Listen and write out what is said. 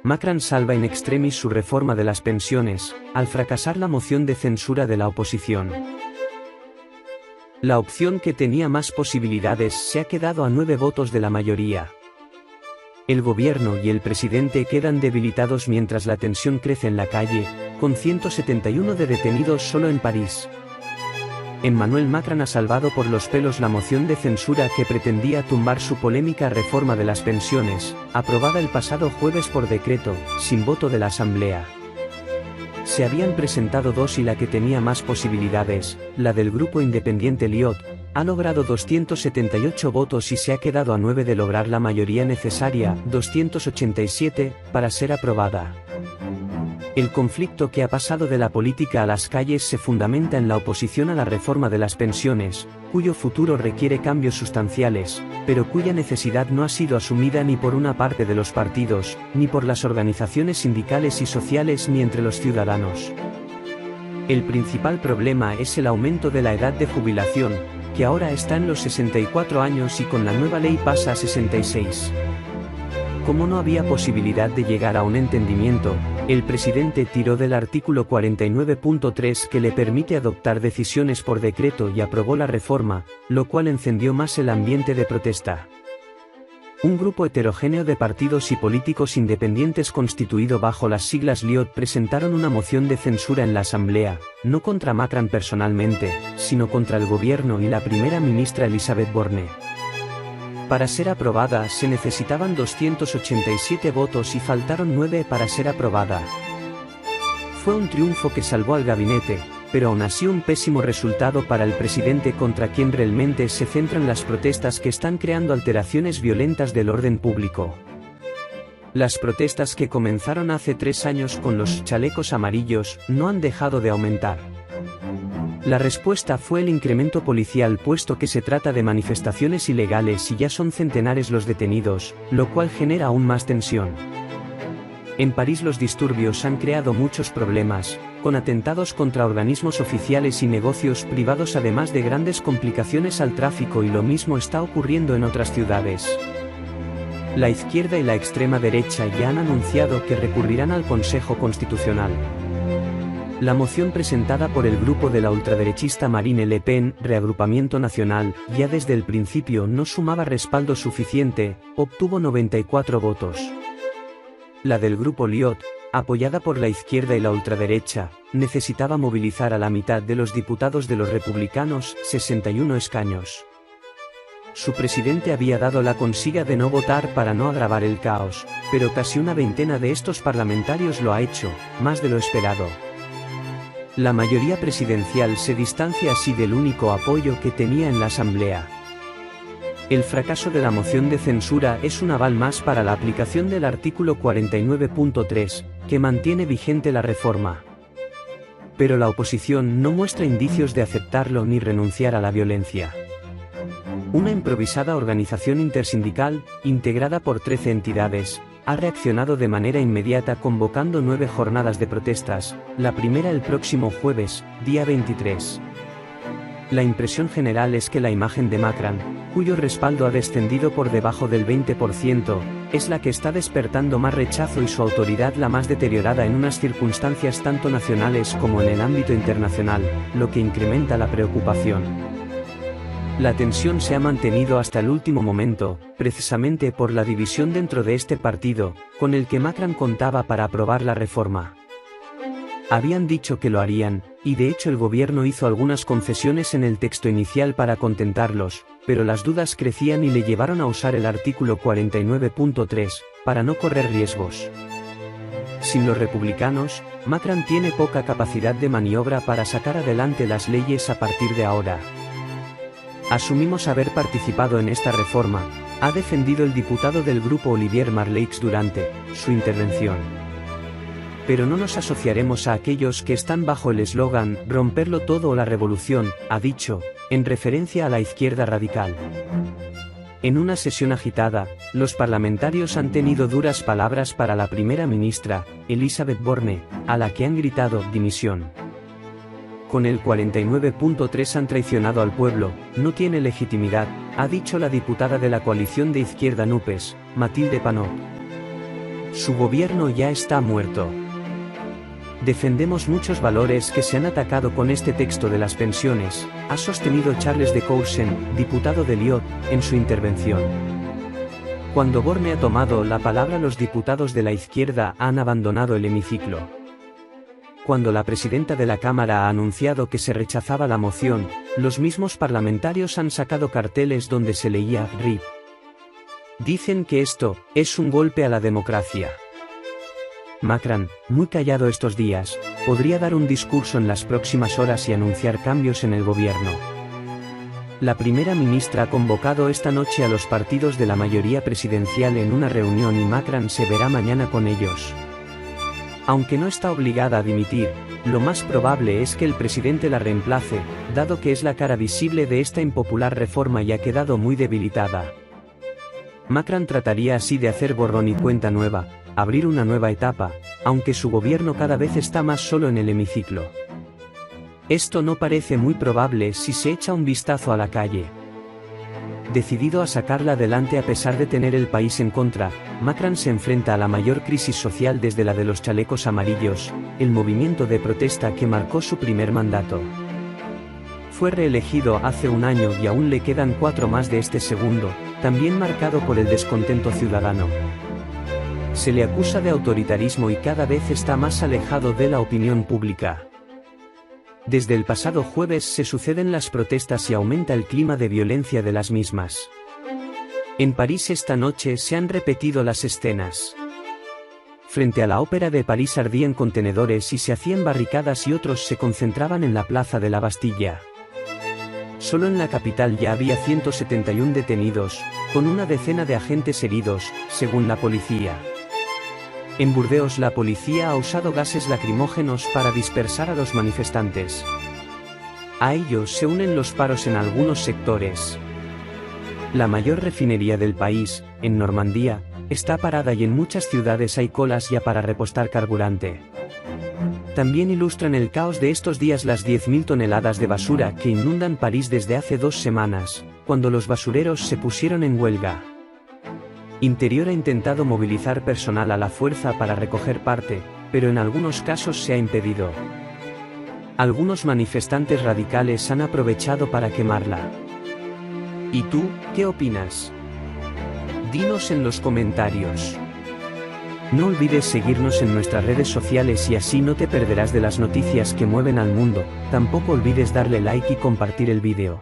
Macron salva in extremis su reforma de las pensiones, al fracasar la moción de censura de la oposición. La opción que tenía más posibilidades se ha quedado a 9 votos de la mayoría. El gobierno y el presidente quedan debilitados mientras la tensión crece en la calle, con 171 de detenidos solo en París. Emmanuel Macron ha salvado por los pelos la moción de censura que pretendía tumbar su polémica reforma de las pensiones, aprobada el pasado jueves por decreto, sin voto de la Asamblea. Se habían presentado dos y la que tenía más posibilidades, la del grupo independiente Liot, ha logrado 278 votos y se ha quedado a 9 de lograr la mayoría necesaria, 287, para ser aprobada. El conflicto que ha pasado de la política a las calles se fundamenta en la oposición a la reforma de las pensiones, cuyo futuro requiere cambios sustanciales, pero cuya necesidad no ha sido asumida ni por una parte de los partidos, ni por las organizaciones sindicales y sociales ni entre los ciudadanos. El principal problema es el aumento de la edad de jubilación, que ahora está en los 64 años y con la nueva ley pasa a 66. Como no había posibilidad de llegar a un entendimiento, el presidente tiró del artículo 49.3 que le permite adoptar decisiones por decreto y aprobó la reforma, lo cual encendió más el ambiente de protesta. Un grupo heterogéneo de partidos y políticos independientes constituido bajo las siglas Liot presentaron una moción de censura en la Asamblea, no contra Macron personalmente, sino contra el gobierno y la primera ministra Elisabeth Borne. Para ser aprobada se necesitaban 287 votos y faltaron 9 para ser aprobada. Fue un triunfo que salvó al gabinete, pero aún así un pésimo resultado para el presidente contra quien realmente se centran las protestas que están creando alteraciones violentas del orden público. Las protestas que comenzaron hace 3 años con los chalecos amarillos no han dejado de aumentar. La respuesta fue el incremento policial puesto que se trata de manifestaciones ilegales y ya son centenares los detenidos, lo cual genera aún más tensión. En París los disturbios han creado muchos problemas, con atentados contra organismos oficiales y negocios privados además de grandes complicaciones al tráfico y lo mismo está ocurriendo en otras ciudades. La izquierda y la extrema derecha ya han anunciado que recurrirán al Consejo Constitucional. La moción presentada por el grupo de la ultraderechista Marine Le Pen, Reagrupamiento Nacional, ya desde el principio no sumaba respaldo suficiente, obtuvo 94 votos. La del grupo Liot, apoyada por la izquierda y la ultraderecha, necesitaba movilizar a la mitad de los diputados de los republicanos, 61 escaños. Su presidente había dado la consigna de no votar para no agravar el caos, pero casi una veintena de estos parlamentarios lo ha hecho, más de lo esperado. La mayoría presidencial se distancia así del único apoyo que tenía en la Asamblea. El fracaso de la moción de censura es un aval más para la aplicación del artículo 49.3, que mantiene vigente la reforma. Pero la oposición no muestra indicios de aceptarlo ni renunciar a la violencia. Una improvisada organización intersindical, integrada por 13 entidades, ha reaccionado de manera inmediata convocando 9 jornadas de protestas, la primera el próximo jueves, día 23. La impresión general es que la imagen de Macron, cuyo respaldo ha descendido por debajo del 20%, es la que está despertando más rechazo y su autoridad la más deteriorada en unas circunstancias tanto nacionales como en el ámbito internacional, lo que incrementa la preocupación. La tensión se ha mantenido hasta el último momento, precisamente por la división dentro de este partido, con el que Macron contaba para aprobar la reforma. Habían dicho que lo harían, y de hecho el gobierno hizo algunas concesiones en el texto inicial para contentarlos, pero las dudas crecían y le llevaron a usar el artículo 49.3, para no correr riesgos. Sin los republicanos, Macron tiene poca capacidad de maniobra para sacar adelante las leyes a partir de ahora. Asumimos haber participado en esta reforma, ha defendido el diputado del grupo Olivier Marleix durante su intervención. Pero no nos asociaremos a aquellos que están bajo el eslogan «romperlo todo o la revolución», ha dicho, en referencia a la izquierda radical. En una sesión agitada, los parlamentarios han tenido duras palabras para la primera ministra, Elisabeth Borne, a la que han gritado «dimisión». Con el 49.3 han traicionado al pueblo, no tiene legitimidad, ha dicho la diputada de la coalición de izquierda NUPES, Mathilde Panot. Su gobierno ya está muerto. Defendemos muchos valores que se han atacado con este texto de las pensiones, ha sostenido Charles de Courson, diputado de Liot, en su intervención. Cuando Borne ha tomado la palabra, los diputados de la izquierda han abandonado el hemiciclo. Cuando la presidenta de la Cámara ha anunciado que se rechazaba la moción, los mismos parlamentarios han sacado carteles donde se leía RIP. Dicen que esto es un golpe a la democracia. Macron, muy callado estos días, podría dar un discurso en las próximas horas y anunciar cambios en el gobierno. La primera ministra ha convocado esta noche a los partidos de la mayoría presidencial en una reunión y Macron se verá mañana con ellos. Aunque no está obligada a dimitir, lo más probable es que el presidente la reemplace, dado que es la cara visible de esta impopular reforma y ha quedado muy debilitada. Macron trataría así de hacer borrón y cuenta nueva, abrir una nueva etapa, aunque su gobierno cada vez está más solo en el hemiciclo. Esto no parece muy probable si se echa un vistazo a la calle. Decidido a sacarla adelante a pesar de tener el país en contra, Macron se enfrenta a la mayor crisis social desde la de los chalecos amarillos, el movimiento de protesta que marcó su primer mandato. Fue reelegido hace un año y aún le quedan 4 más de este segundo, también marcado por el descontento ciudadano. Se le acusa de autoritarismo y cada vez está más alejado de la opinión pública. Desde el pasado jueves se suceden las protestas y aumenta el clima de violencia de las mismas. En París esta noche se han repetido las escenas. Frente a la Ópera de París ardían contenedores y se hacían barricadas y otros se concentraban en la plaza de la Bastilla. Solo en la capital ya había 171 detenidos, con una decena de agentes heridos, según la policía. En Burdeos la policía ha usado gases lacrimógenos para dispersar a los manifestantes. A ellos se unen los paros en algunos sectores. La mayor refinería del país, en Normandía, está parada y en muchas ciudades hay colas ya para repostar carburante. También ilustran el caos de estos días las 10.000 toneladas de basura que inundan París desde hace 2 semanas, cuando los basureros se pusieron en huelga. Interior ha intentado movilizar personal a la fuerza para recoger parte, pero en algunos casos se ha impedido. Algunos manifestantes radicales han aprovechado para quemarla. ¿Y tú, qué opinas? Dinos en los comentarios. No olvides seguirnos en nuestras redes sociales y así no te perderás de las noticias que mueven al mundo. Tampoco olvides darle like y compartir el vídeo.